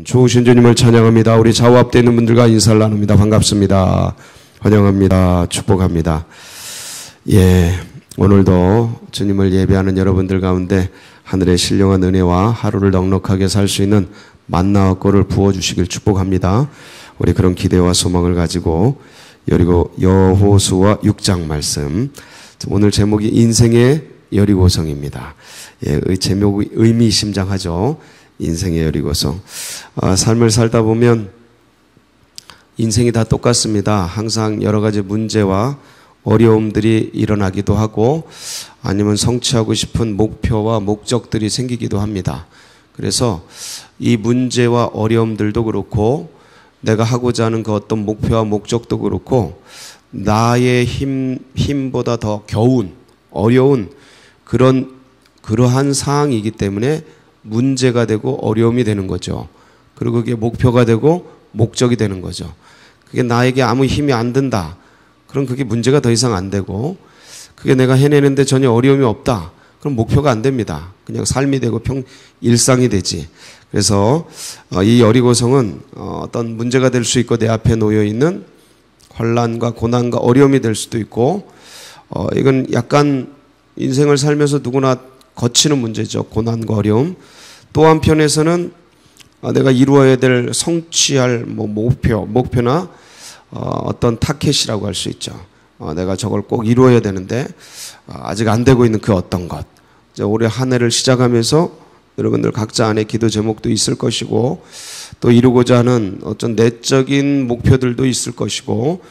좋으신 주님을 찬양합니다. 우리 좌우 앞에 있는 분들과 인사를 나눕니다. 반갑습니다. 환영합니다. 축복합니다. 오늘도 주님을 예배하는 여러분들 가운데 하늘의 신령한 은혜와 하루를 넉넉하게 살 수 있는 만나와 꼴을 부어주시길 축복합니다. 우리 그런 기대와 소망을 가지고 여호수아 6장 말씀, 오늘 제목이 인생의 여리고성입니다. 제목이 의미심장하죠. 인생의 여리고성. 삶을 살다 보면 인생이 다 똑같습니다. 항상 여러 가지 문제와 어려움들이 일어나기도 하고 아니면 성취하고 싶은 목표와 목적들이 생기기도 합니다. 그래서 이 문제와 어려움들도 그렇고 내가 하고자 하는 그 어떤 목표와 목적도 그렇고 나의 힘보다 더 겨운 어려운 그러한 상황이기 때문에 문제가 되고 어려움이 되는 거죠. 그리고 그게 목표가 되고 목적이 되는 거죠. 그게 나에게 아무 힘이 안 든다. 그럼 그게 문제가 더 이상 안 되고, 그게 내가 해내는데 전혀 어려움이 없다. 그럼 목표가 안 됩니다. 그냥 삶이 되고 일상이 되지. 그래서 이 여리고성은 어떤 문제가 될 수 있고 내 앞에 놓여 있는 환난과 고난과 어려움이 될 수도 있고, 이건 약간 인생을 살면서 누구나 거치는 문제죠. 고난과 어려움. 또 한편에서는 내가 이루어야 될 성취할 목표나 어떤 타켓이라고 할 수 있죠. 내가 저걸 꼭 이루어야 되는데 아직 안 되고 있는 그 어떤 것. 올해 한 해를 시작하면서 여러분들 각자 안에 기도 제목도 있을 것이고 또 이루고자 하는 어떤 내적인 목표들도 있을 것이고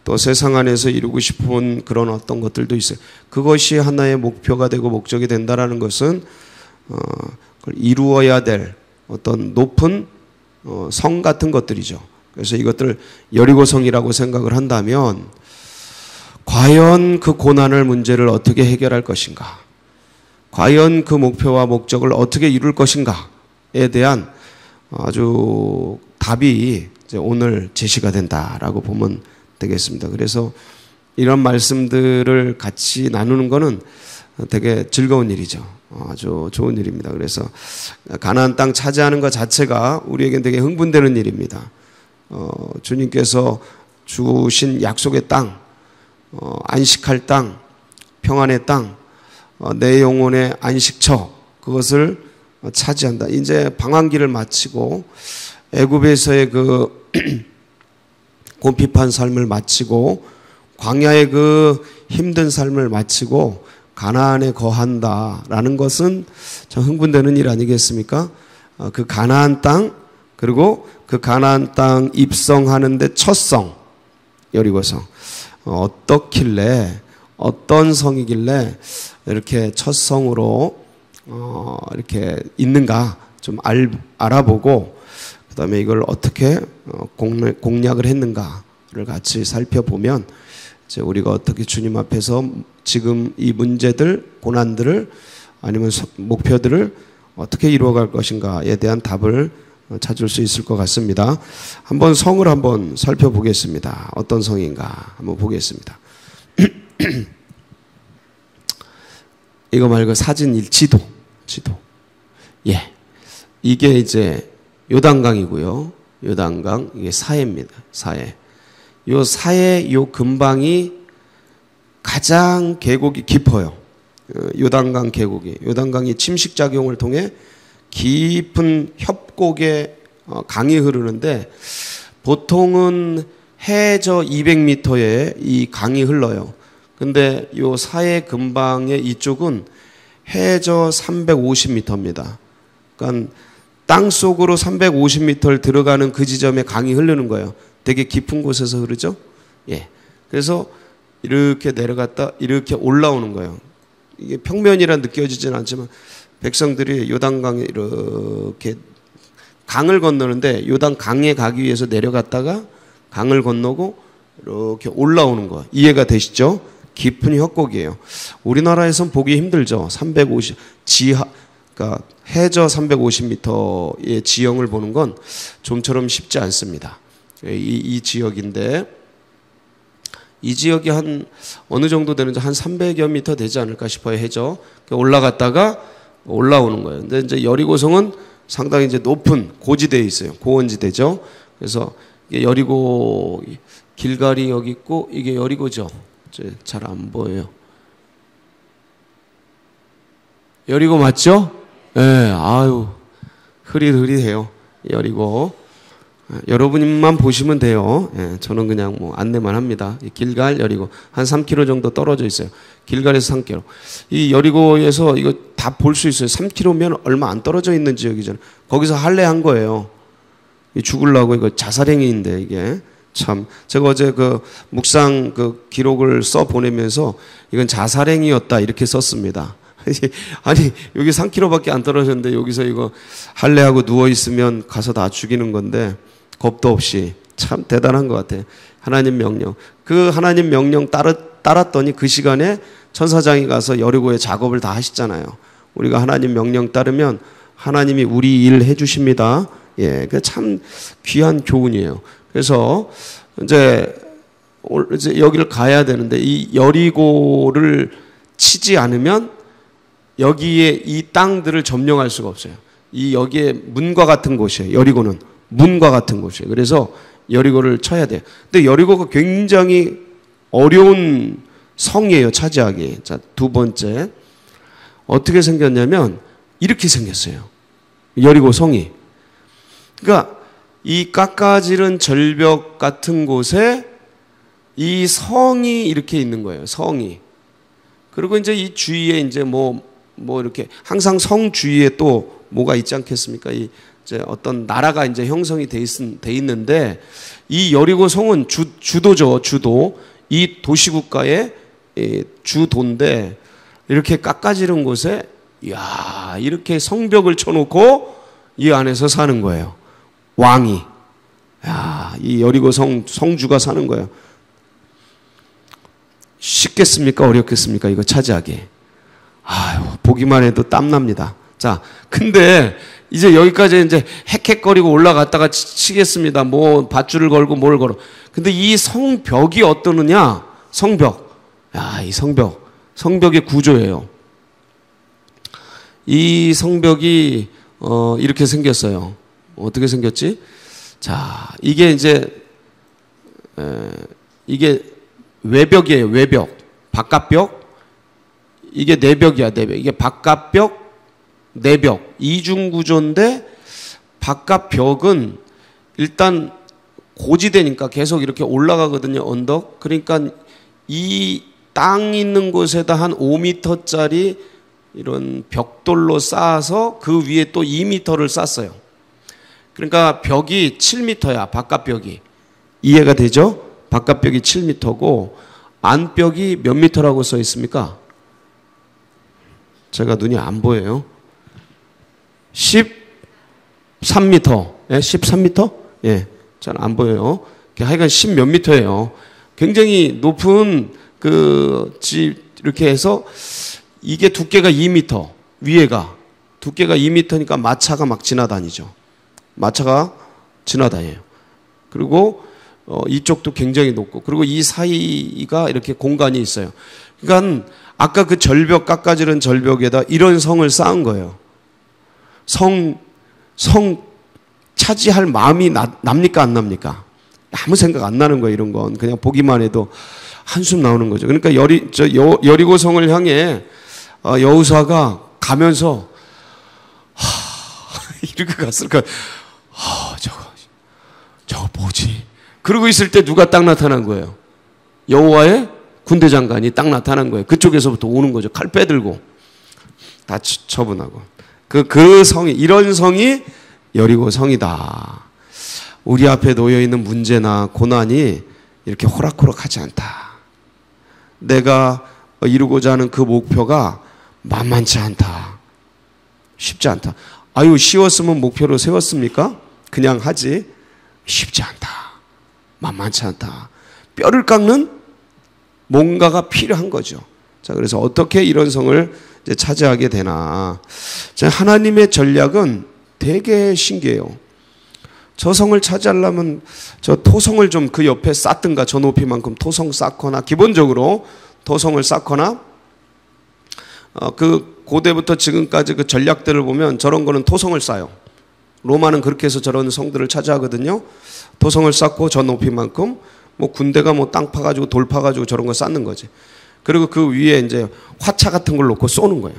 또 세상 안에서 이루고 싶은 그런 어떤 것들도 있어요. 그것이 하나의 목표가 되고 목적이 된다라는 것은 그걸 이루어야 될 어떤 높은 성 같은 것들이죠. 그래서 이것들 여리고성이라고 생각을 한다면 과연 그 고난을 문제를 어떻게 해결할 것인가? 과연 그 목표와 목적을 어떻게 이룰 것인가에 대한 아주 답이 이제 오늘 제시가 된다라고 보면 되겠습니다. 그래서 이런 말씀들을 같이 나누는 것은 되게 즐거운 일이죠. 아주 좋은 일입니다. 그래서 가나안 땅 차지하는 것 자체가 우리에겐 되게 흥분되는 일입니다. 주님께서 주신 약속의 땅, 안식할 땅, 평안의 땅, 내 영혼의 안식처, 그것을 차지한다. 이제 방황기를 마치고 애굽에서의 그 곰핍한 삶을 마치고 광야의 그 힘든 삶을 마치고 가나안에 거한다라는 것은 참 흥분되는 일 아니겠습니까? 그 가나안 땅, 그리고 그 가나안 땅 입성하는데 첫 성, 여리고성. 어떻길래, 어떤 성이길래 이렇게 첫 성으로 이렇게 있는가 좀 알아보고 그 다음에 이걸 어떻게 공략을 했는가를 같이 살펴보면 이제 우리가 어떻게 주님 앞에서 지금 이 문제들, 고난들을 아니면 목표들을 어떻게 이루어갈 것인가에 대한 답을 찾을 수 있을 것 같습니다. 한번 성을 한번 살펴보겠습니다. 어떤 성인가 한번 보겠습니다. 이거 말고 사진 지도. 이게 이제 요단강이고요. 요단강, 이게 사해입니다. 사해. 요 사해 요 근방이 가장 계곡이 깊어요. 요단강 계곡이. 요단강이 침식작용을 통해 깊은 협곡에 강이 흐르는데 보통은 해저 200m에 이 강이 흘러요. 근데 요 사해 근방의 이쪽은 해저 350m입니다. 그러니까 땅 속으로 350m를 들어가는 그 지점에 강이 흐르는 거예요. 되게 깊은 곳에서 흐르죠? 그래서 이렇게 내려갔다 이렇게 올라오는 거예요. 이게 평면이라 느껴지진 않지만 백성들이 요단강에 이렇게 강을 건너는데 요단 강에 가기 위해서 내려갔다가 강을 건너고 이렇게 올라오는 거 이해가 되시죠? 깊은 협곡이에요. 우리나라에선 보기 힘들죠. 350 지하, 그러니까 해저 350m의 지형을 보는 건 좀처럼 쉽지 않습니다. 이 지역인데 이 지역이 한 어느 정도 되는지 한 300여 미터 되지 않을까 싶어요. 해저 올라갔다가 올라오는 거예요. 근데 이제 여리고성은 상당히 이제 높은 고지대에 있어요. 고원지대죠. 그래서 이게 여리고, 길갈이 여기 있고 이게 여리고죠. 잘 안 보여요. 여리고 맞죠? 예, 네, 아유, 흐릿흐릿해요. 여리고. 여러분만 보시면 돼요. 예, 저는 그냥 뭐 안내만 합니다. 길갈, 여리고. 한 3km 정도 떨어져 있어요. 길갈에서 3km. 이 여리고에서 이거 다 볼 수 있어요. 3km면 얼마 안 떨어져 있는 지역이잖아요. 거기서 할례한 거예요. 죽으려고 이거 자살행위인데 이게. 참. 제가 어제 그 묵상 그 기록을 써 보내면서 이건 자살행위였다 이렇게 썼습니다. 아니 여기 3km밖에 안 떨어졌는데 여기서 이거 할례하고 누워있으면 가서 다 죽이는 건데 겁도 없이 참 대단한 것 같아요. 하나님 명령. 그 하나님 명령 따랐더니 그 시간에 천사장이 가서 여리고에 작업을 다 하시잖아요. 우리가 하나님 명령 따르면 하나님이 우리 일 해주십니다. 예, 그 참 귀한 교훈이에요. 그래서 이제 여기를 가야 되는데 이 여리고를 치지 않으면 여기에 이 땅들을 점령할 수가 없어요. 여기에 문과 같은 곳이에요. 여리고는 문과 같은 곳이에요. 그래서 여리고를 쳐야 돼요. 근데 여리고가 굉장히 어려운 성이에요. 차지하기. 자, 두 번째. 어떻게 생겼냐면 이렇게 생겼어요. 여리고 성이. 그러니까 이 깎아지른 절벽 같은 곳에 이 성이 이렇게 있는 거예요. 성이. 그리고 이제 이 주위에 이제 뭐 이렇게 항상 성 주위에 또 뭐가 있지 않겠습니까? 이제 어떤 나라가 이제 형성이 돼 있는데 이 여리고 성은 주도죠. 주도. 이 도시국가의 주도인데 이렇게 깎아지른 곳에 이야, 이렇게 성벽을 쳐놓고 이 안에서 사는 거예요. 왕이. 야, 이 여리고 성주가 사는 거예요. 쉽겠습니까? 어렵겠습니까? 이거 차지하기. 아유, 보기만 해도 땀납니다. 자, 근데 이제 여기까지 이제 헥헥거리고 올라갔다가 치겠습니다. 뭐 밧줄을 걸고 뭘 걸어. 근데 이 성벽이 어떠느냐? 성벽. 야, 이 성벽의 구조예요. 이 성벽이 이렇게 생겼어요. 어떻게 생겼지? 자, 이게 이제 이게 외벽이에요. 외벽. 바깥벽. 이게 내벽이야. 내벽. 이게 바깥벽, 내벽. 이중 구조인데 바깥벽은 일단 고지대니까 계속 이렇게 올라가거든요. 언덕. 그러니까 이 땅 있는 곳에다 한 5m짜리 이런 벽돌로 쌓아서 그 위에 또 2m를 쌓았어요. 그러니까 벽이 7m야. 바깥벽이. 이해가 되죠? 바깥벽이 7m고 안벽이 몇 미터라고 써 있습니까? 제가 눈이 안 보여요. 13m. 예, 13m? 예, 잘 안 보여요. 하여간 10 몇 미터예요. 굉장히 높은 그 집 이렇게 해서 이게 두께가 2m. 위에가 두께가 2m니까 마차가 막 지나다니죠. 마차가 지나다녀요. 그리고 이쪽도 굉장히 높고 그리고 이 사이가 이렇게 공간이 있어요. 그러니까 아까 그 절벽 깎아지른 절벽에다 이런 성을 쌓은 거예요. 성 차지할 마음이 납니까 안 납니까? 아무 생각 안 나는 거예요. 이런 건 그냥 보기만 해도 한숨 나오는 거죠. 그러니까 여리고 성을 향해 여호수아가 가면서 이렇게 갔을까? 저거 뭐지? 그러고 있을 때 누가 딱 나타난 거예요? 여호와의 군대 장관이 딱 나타난 거예요. 그쪽에서부터 오는 거죠. 칼 빼들고 다 처분하고 그 성이 이런 성이 여리고 성이다. 우리 앞에 놓여 있는 문제나 고난이 이렇게 호락호락하지 않다. 내가 이루고자 하는 그 목표가 만만치 않다. 쉽지 않다. 아유, 쉬웠으면 목표로 세웠습니까? 그냥 하지. 쉽지 않다. 만만치 않다. 뼈를 깎는 뭔가가 필요한 거죠. 자, 그래서 어떻게 이런 성을 이제 차지하게 되나. 자, 하나님의 전략은 되게 신기해요. 저 성을 차지하려면 저 토성을 좀 그 옆에 쌓든가 저 높이만큼 토성 쌓거나 기본적으로 토성을 쌓거나 그 고대부터 지금까지 그 전략들을 보면 저런 거는 토성을 쌓아요. 로마는 그렇게 해서 저런 성들을 차지하거든요. 토성을 쌓고 저 높이만큼 뭐 군대가 뭐 땅 파가지고 돌 파가지고 저런 거 쌓는 거지. 그리고 그 위에 이제 화차 같은 걸 놓고 쏘는 거예요.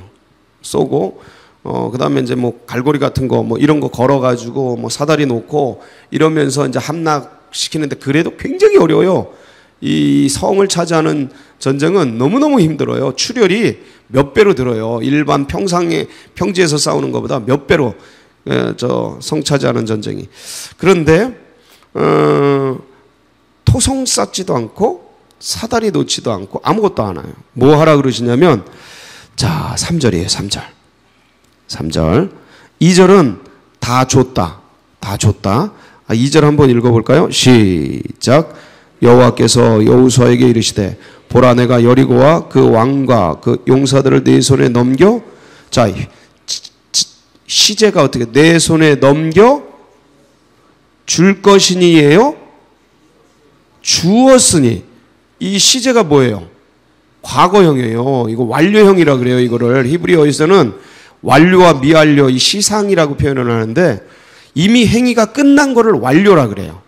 쏘고 그다음에 이제 뭐 갈고리 같은 거 뭐 이런 거 걸어가지고 뭐 사다리 놓고 이러면서 이제 함락시키는데 그래도 굉장히 어려워요. 이 성을 차지하는 전쟁은 너무너무 힘들어요. 출혈이 몇 배로 들어요. 일반 평지에서 싸우는 것보다 몇 배로 저 성 차지하는 전쟁이. 그런데 토성 쌓지도 않고 사다리 놓지도 않고 아무것도 안 해요. 뭐 하라 그러시냐면 자 3절이에요. 3절 2절은 다 줬다. 2절 한번 읽어볼까요? 시작. 여호와께서 여호수아에게 이르시되 보라 내가 여리고와 그 왕과 그 용사들을 네 손에 넘겨 자 시제가 어떻게 내 손에 넘겨 줄 것이니예요? 주었으니. 이 시제가 뭐예요? 과거형이에요. 이거 완료형이라 그래요. 이거를 히브리어에서는 완료와 미완료 이 시상이라고 표현을 하는데 이미 행위가 끝난 거를 완료라 그래요.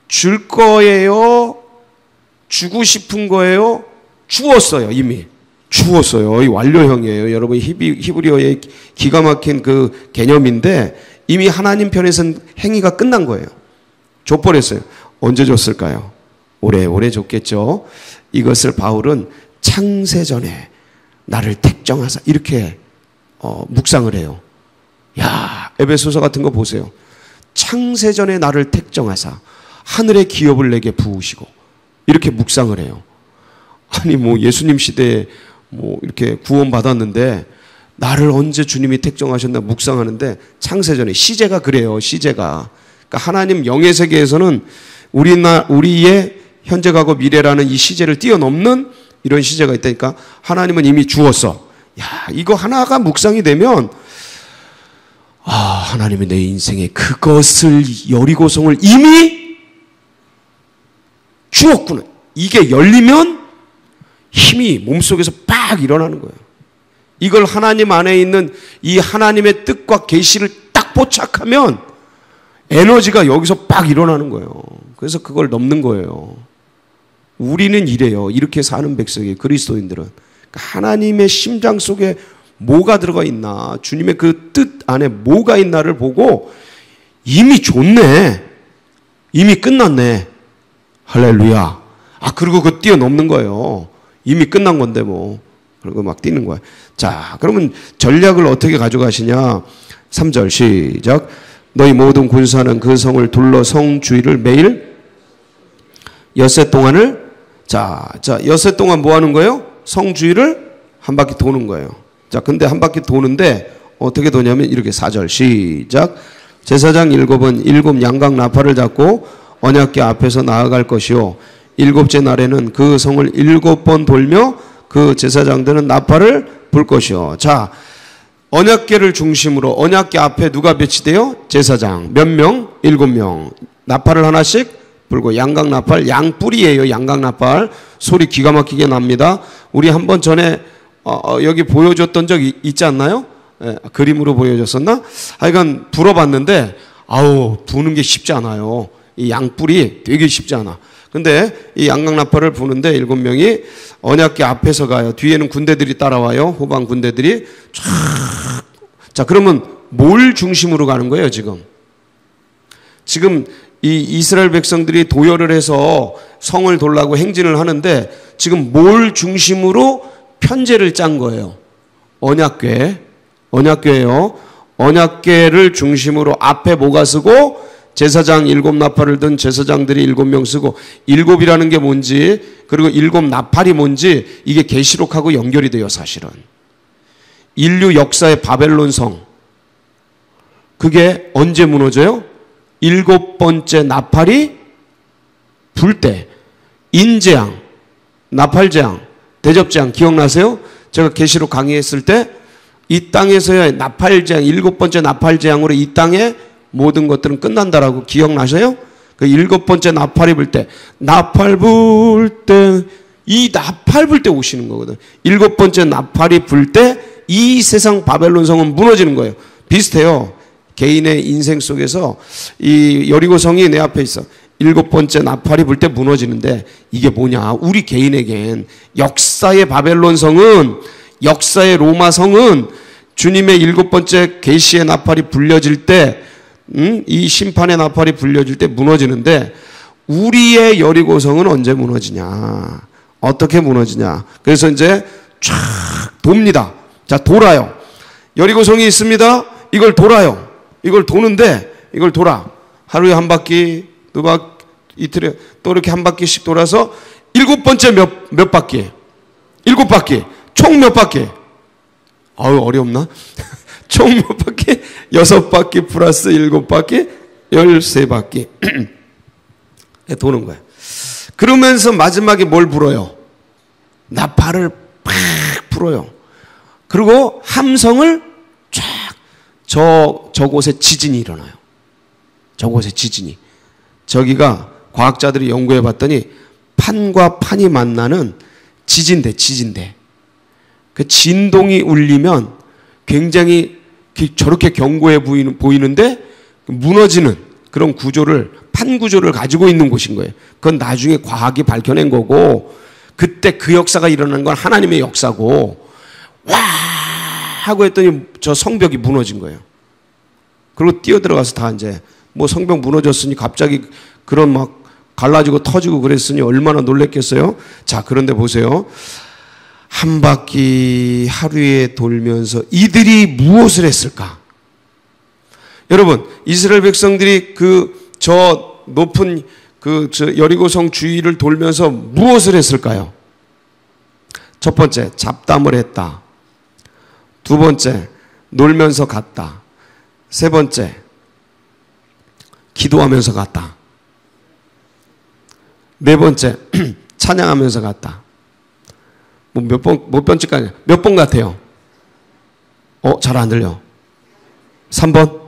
줄 거예요? 주고 싶은 거예요? 주었어요. 이미 주었어요. 이 완료형이에요. 여러분 히브리어의 기가 막힌 그 개념인데 이미 하나님 편에서는 행위가 끝난 거예요. 줘버렸어요. 언제 줬을까요? 오래오래 줬겠죠. 이것을 바울은 창세전에 나를 택정하사 이렇게 묵상을 해요. 야, 에베소서 같은 거 보세요. 창세전에 나를 택정하사 하늘의 기업을 내게 부으시고 이렇게 묵상을 해요. 아니 뭐 예수님 시대에 뭐 이렇게 구원 받았는데 나를 언제 주님이 택정하셨나 묵상하는데 창세전에 시제가 그래요. 시제가. 그러니까 하나님 영의 세계에서는 우리의 현재 과거 미래라는 이 시제를 뛰어넘는 이런 시제가 있다니까 하나님은 이미 주었어. 야, 이거 하나가 묵상이 되면 하나님이 내 인생에 그것을 여리고성을 이미 주었구나. 이게 열리면 힘이 몸속에서 빡 일어나는 거예요. 이걸 하나님 안에 있는 이 하나님의 뜻과 계시를 딱 포착하면 에너지가 여기서 빡 일어나는 거예요. 그래서 그걸 넘는 거예요. 우리는 이래요. 이렇게 사는 백성이 그리스도인들은. 그러니까 하나님의 심장 속에 뭐가 들어가 있나, 주님의 그 뜻 안에 뭐가 있나를 보고 이미 좋네, 이미 끝났네, 할렐루야. 그리고 그 뛰어넘는 거예요. 이미 끝난 건데 뭐. 그리고 막 뛰는 거야. 자, 그러면 전략을 어떻게 가져가시냐. 3절 시작. 너희 모든 군사는 그 성을 둘러 성 주위를 매일 엿새 동안을 엿새 동안 뭐 하는 거예요? 성 주위를 한 바퀴 도는 거예요. 자, 근데 한 바퀴 도는데 어떻게 도냐면 이렇게 4절 시작. 제사장 7은 7 양각 나팔을 잡고 언약궤 앞에서 나아갈 것이요 일곱째 날에는 그 성을 7번 돌며 그 제사장들은 나팔을 불 것이요. 자, 언약궤를 중심으로 언약궤 앞에 누가 배치돼요? 제사장. 몇 명? 7명. 나팔을 하나씩 불고 양각 나팔, 양뿔이에요. 양각 나팔. 소리 기가 막히게 납니다. 우리 한번 전에 여기 보여줬던 적 있지 않나요? 예, 그림으로 보여줬었나? 하여간 불어봤는데 부는 게 쉽지 않아요. 이 양뿔이 되게 쉽지 않아. 근데 이 양각 나팔을 부는데 7명이 언약궤 앞에서 가요. 뒤에는 군대들이 따라와요. 후방 군대들이 쫙. 자, 그러면 뭘 중심으로 가는 거예요, 지금? 지금 이 이스라엘 백성들이 도열을 해서 성을 돌라고 행진을 하는데 지금 뭘 중심으로 편제를 짠 거예요? 언약궤예요. 언약궤를 중심으로 앞에 뭐가 쓰고 제사장 7 나팔을 든 제사장들이 7명 쓰고 7이라는 게 뭔지 그리고 7 나팔이 뭔지 이게 계시록하고 연결이 돼요. 사실은 인류 역사의 바벨론 성 그게 언제 무너져요? 7번째 나팔이 불 때 인재앙, 나팔재앙, 대접재앙 기억나세요? 제가 계시록 강의했을 때 이 땅에서의 나팔재앙 7번째 나팔재앙으로 이 땅에 모든 것들은 끝난다라고 기억나세요? 그 7번째 나팔이 불 때 나팔 불 때 이 나팔 불 때 오시는 거거든. 7번째 나팔이 불 때 이 세상 바벨론 성은 무너지는 거예요. 비슷해요. 개인의 인생 속에서 이 여리고성이 내 앞에 있어. 7번째 나팔이 불 때 무너지는데 이게 뭐냐? 우리 개인에겐 역사의 바벨론 성은, 역사의 로마 성은 주님의 7번째 계시의 나팔이 불려질 때, 이 심판의 나팔이 불려질 때 무너지는데, 우리의 여리고성은 언제 무너지냐? 어떻게 무너지냐? 그래서 이제 쫙 돕니다. 자, 돌아요. 여리고성이 있습니다. 이걸 돌아요. 이걸 도는데, 이걸 돌아. 하루에 한 바퀴, 두 바퀴, 이틀에 또 이렇게 한 바퀴씩 돌아서 7번째 몇 바퀴? 7바퀴. 총 몇 바퀴? 아유, 어렵나? 총 몇 바퀴? 6바퀴 플러스 7바퀴? 13바퀴. 도는 거야. 그러면서 마지막에 뭘 불어요? 나팔을 팍 불어요. 그리고 함성을 쫙, 저곳에 지진이 일어나요. 저곳에 지진이. 저기가 과학자들이 연구해 봤더니 판과 판이 만나는 지진대. 그 진동이 울리면 굉장히 저렇게 견고해 보이는데 무너지는 그런 구조를, 판 구조를 가지고 있는 곳인 거예요. 그건 나중에 과학이 밝혀낸 거고, 그때 그 역사가 일어난 건 하나님의 역사고, 와! 하고 했더니 저 성벽이 무너진 거예요. 그리고 뛰어들어가서 다 이제 뭐 성벽 무너졌으니 갑자기 그런 막 갈라지고 터지고 그랬으니 얼마나 놀랬겠어요? 자, 그런데 보세요. 한 바퀴 하루에 돌면서 이들이 무엇을 했을까? 여러분, 이스라엘 백성들이 저 높은 저 여리고성 주위를 돌면서 무엇을 했을까요? 첫 번째, 잡담을 했다. 두 번째, 놀면서 갔다. 세 번째, 기도하면서 갔다. 네 번째, 찬양하면서 갔다. 뭐 몇 번째까지? 몇 번 같아요? 잘 안 들려. 3번?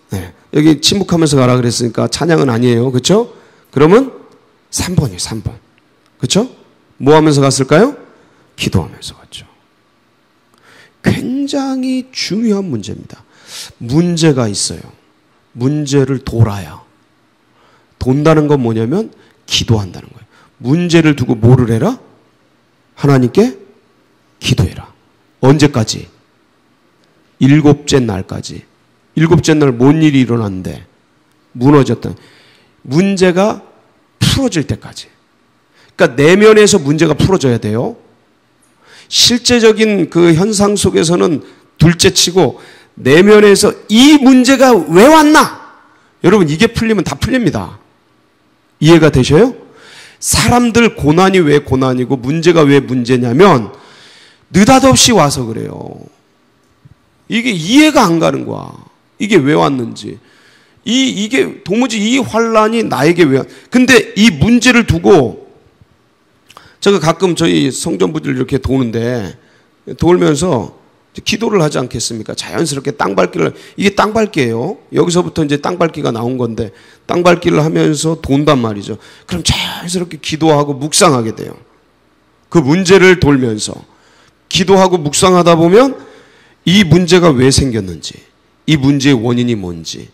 네. 여기 침묵하면서 가라 그랬으니까 찬양은 아니에요. 그렇죠? 그러면 3번이에요. 3번. 그렇죠? 뭐 하면서 갔을까요? 기도하면서 갔죠. 굉장히 중요한 문제입니다. 문제가 있어요. 문제를 돌아야. 돈다는 건 뭐냐면 기도한다는 거예요. 문제를 두고 뭐를 해라? 하나님께 기도해라. 언제까지? 7째 날까지. 7째 날 뭔 일이 일어났는데 무너졌던 문제가 풀어질 때까지. 그러니까 내면에서 문제가 풀어져야 돼요. 실제적인 그 현상 속에서는 둘째치고 내면에서 이 문제가 왜 왔나? 여러분, 이게 풀리면 다 풀립니다. 이해가 되셔요? 사람들 고난이 왜 고난이고 문제가 왜 문제냐면 느닷없이 와서 그래요. 이게 이해가 안 가는 거야. 이게 왜 왔는지. 이게 도무지 이 환란이 나에게 왜 근데 이 문제를 두고 제가 가끔 저희 성전부들 이렇게 도는데 돌면서 기도를 하지 않겠습니까? 자연스럽게 땅밟기를, 이게 땅밟기예요. 여기서부터 이제 땅밟기가 나온 건데 땅밟기를 하면서 돈단 말이죠. 그럼 자연스럽게 기도하고 묵상하게 돼요. 그 문제를 돌면서 기도하고 묵상하다 보면 이 문제가 왜 생겼는지, 이 문제의 원인이 뭔지,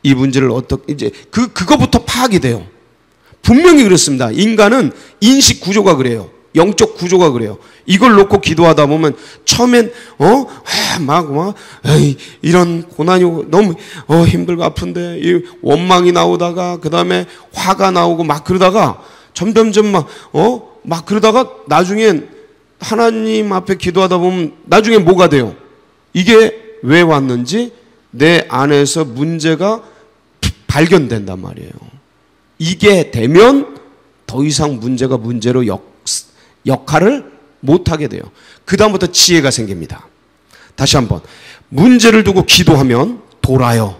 이 문제를 어떻게 이제 그거부터 파악이 돼요. 분명히 그렇습니다. 인간은 인식 구조가 그래요. 영적 구조가 그래요. 이걸 놓고 기도하다 보면 처음엔 이런 고난이 너무 힘들고 아픈데 이 원망이 나오다가 그다음에 화가 나오고 막 그러다가 점점점 막 그러다가 나중엔 하나님 앞에 기도하다 보면 나중에 뭐가 돼요? 이게 왜 왔는지 내 안에서 문제가 발견된단 말이에요. 이게 되면 더 이상 문제가 문제로 역할을 못하게 돼요. 그 다음부터 지혜가 생깁니다. 다시 한번 문제를 두고 기도하면 돌아요.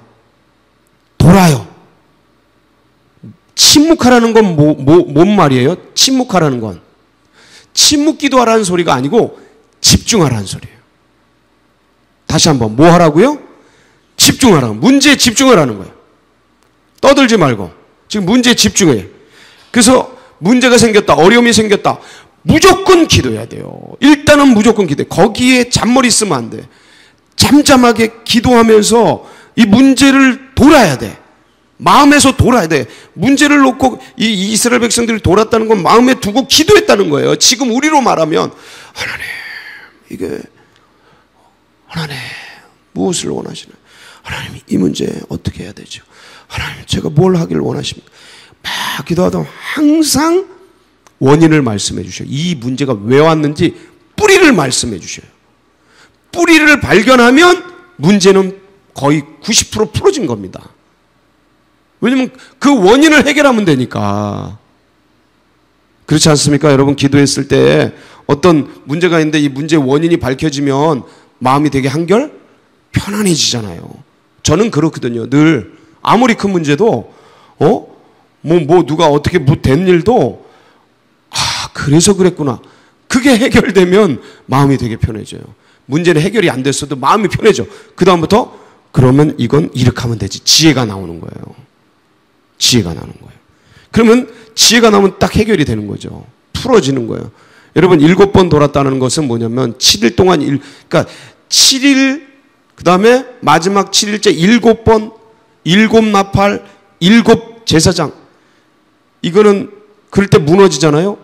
침묵하라는 건 뭔 말이에요? 침묵하라는 건 침묵 기도하라는 소리가 아니고 집중하라는 소리예요. 다시 한번 뭐 하라고요? 집중하라고. 문제에 집중하라는 거예요. 떠들지 말고 지금 문제에 집중해요. 그래서 문제가 생겼다, 어려움이 생겼다, 무조건 기도해야 돼요. 일단은 무조건 기도해. 거기에 잔머리 쓰면 안 돼. 잠잠하게 기도하면서 이 문제를 돌아야 돼. 마음에서 돌아야 돼. 문제를 놓고 이 이스라엘 백성들이 돌았다는 건 마음에 두고 기도했다는 거예요. 지금 우리로 말하면 하나님, 이게 하나님 무엇을 원하시나요? 하나님, 이 문제 어떻게 해야 되죠? 하나님, 제가 뭘 하기를 원하십니까? 막 기도하다 항상 원인을 말씀해 주셔요. 이 문제가 왜 왔는지 뿌리를 말씀해 주셔요. 뿌리를 발견하면 문제는 거의 90% 풀어진 겁니다. 왜냐면 그 원인을 해결하면 되니까. 그렇지 않습니까? 여러분, 기도했을 때 어떤 문제가 있는데 이 문제의 원인이 밝혀지면 마음이 되게 한결 편안해지잖아요. 저는 그렇거든요. 늘 아무리 큰 문제도 누가 어떻게 된 일도 그래서 그랬구나. 그게 해결되면 마음이 되게 편해져요. 문제는 해결이 안 됐어도 마음이 편해져. 그 다음부터 그러면 이건 이렇게 하면 되지. 지혜가 나오는 거예요. 지혜가 나오는 거예요. 그러면 지혜가 나오면 딱 해결이 되는 거죠. 풀어지는 거예요. 여러분, 7번 돌았다는 것은 뭐냐면 7일 동안 그러니까 7일 그 다음에 마지막 7일째 7번 7나팔 7제사장. 이거는 그럴 때 무너지잖아요.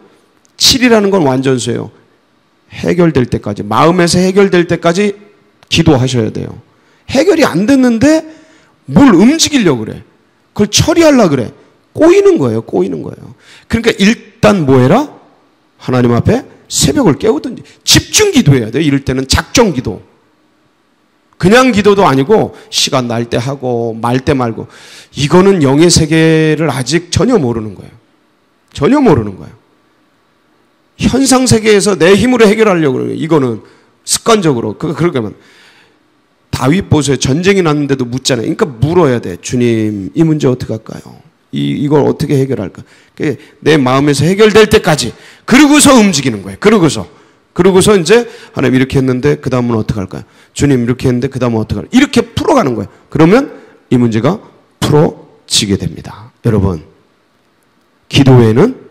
7이라는 건 완전수예요. 해결될 때까지, 마음에서 해결될 때까지 기도하셔야 돼요. 해결이 안 됐는데 뭘 움직이려고 그래. 그걸 처리하려고 그래. 꼬이는 거예요. 꼬이는 거예요. 그러니까 일단 뭐 해라? 하나님 앞에 새벽을 깨우든지 집중 기도해야 돼요. 이럴 때는 작정 기도. 그냥 기도도 아니고 시간 날 때 하고 말 때 말고. 이거는 영의 세계를 아직 전혀 모르는 거예요. 전혀 모르는 거예요. 현상 세계에서 내 힘으로 해결하려고 그래요. 이거는 습관적으로. 그러면 다윗 보세요. 전쟁이 났는데도 묻잖아요. 그러니까 물어야 돼. 주님, 이 문제 어떻게 할까요? 이걸 어떻게 해결할까? 내 마음에서 해결될 때까지. 그러고서 움직이는 거예요. 그러고서 이제 하나님 이렇게 했는데 그 다음은 어떻게 할까요? 주님 이렇게 했는데 그 다음은 어떻게 할까요? 이렇게 풀어가는 거예요. 그러면 이 문제가 풀어지게 됩니다. 여러분, 기도 외에는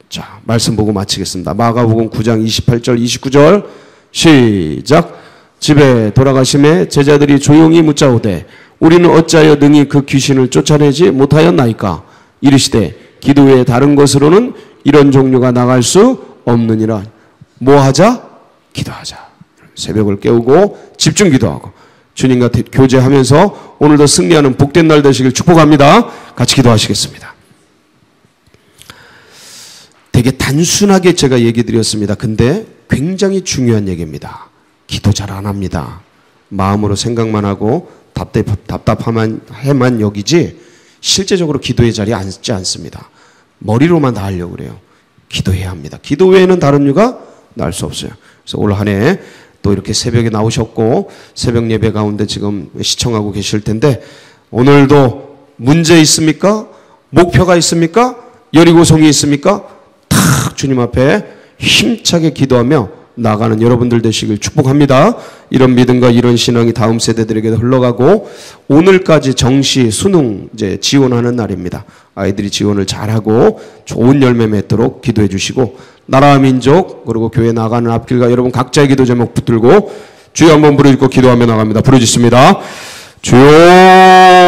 자, 말씀 보고 마치겠습니다. 마가복음 9장 28절 29절 시작. 집에 돌아가심에 제자들이 조용히 묻자오되 우리는 어찌하여 능히 그 귀신을 쫓아내지 못하였나이까? 이르시되 기도 외에 다른 것으로는 이런 종류가 나갈 수 없느니라. 뭐 하자? 기도하자. 새벽을 깨우고 집중 기도하고 주님과 교제하면서 오늘도 승리하는 복된 날 되시길 축복합니다. 같이 기도하시겠습니다. 되게 단순하게 제가 얘기 드렸습니다. 근데 굉장히 중요한 얘기입니다. 기도 잘 안 합니다. 마음으로 생각만 하고 답답하만 해만 여기지 실제적으로 기도의 자리에 앉지 않습니다. 머리로만 다 하려고 그래요. 기도해야 합니다. 기도 외에는 다른 이유가 날 수 없어요. 그래서 올 한 해 또 이렇게 새벽에 나오셨고 새벽 예배 가운데 지금 시청하고 계실 텐데 오늘도 문제 있습니까? 목표가 있습니까? 여리고성이 있습니까? 탁 주님 앞에 힘차게 기도하며 나가는 여러분들 되시길 축복합니다. 이런 믿음과 이런 신앙이 다음 세대들에게도 흘러가고 오늘까지 정시 수능 이제 지원하는 날입니다. 아이들이 지원을 잘하고 좋은 열매 맺도록 기도해 주시고 나라와 민족 그리고 교회 나가는 앞길과 여러분 각자의 기도 제목 붙들고 주여 한번 부르짖고 기도하며 나갑니다. 부르짖습니다. 주여